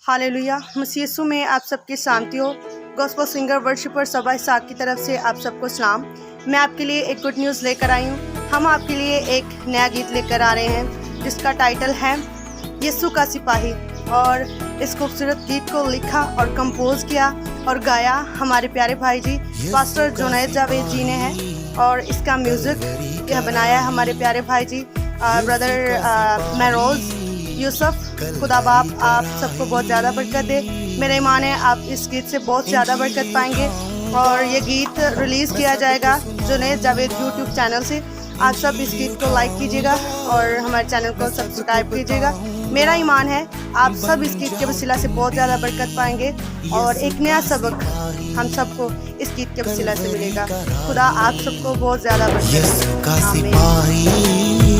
Hallelujah. मसीह यीशु में आप सबकी शांति हो। गॉस्पेल सिंगर वर्शिपर सभा इसाक की तरफ से आप सबको सलाम। मैं आपके लिए एक गुड न्यूज़ लेकर आई हूँ। हम आपके लिए एक नया गीत लेकर आ रहे हैं जिसका टाइटल है यीशु का सिपाही। और इस खूबसूरत गीत को लिखा और कंपोज किया और गाया हमारे प्यारे भाई जी पास्टर जुनैद जावेद जी ने है। और इसका म्यूज़िक यह बनाया है हमारे प्यारे भाई जी ब्रदर मेरोज यूसुफ। खुदा बाप आप सबको बहुत ज़्यादा बरकत दे। मेरा ईमान है आप इस गीत से बहुत ज़्यादा बरकत पाएंगे। और ये गीत रिलीज़ किया जाएगा जुनैद जावेद यूट्यूब चैनल से। आप सब इस गीत को लाइक कीजिएगा और हमारे चैनल को सब्सक्राइब कीजिएगा। मेरा ईमान है आप सब इस गीत के वसीला से बहुत ज़्यादा बरकत पाएंगे और एक नया सबक हम सबको इस गीत के वसीला से मिलेगा। खुदा आप सबको बहुत ज़्यादा बरकत दे। आमीन।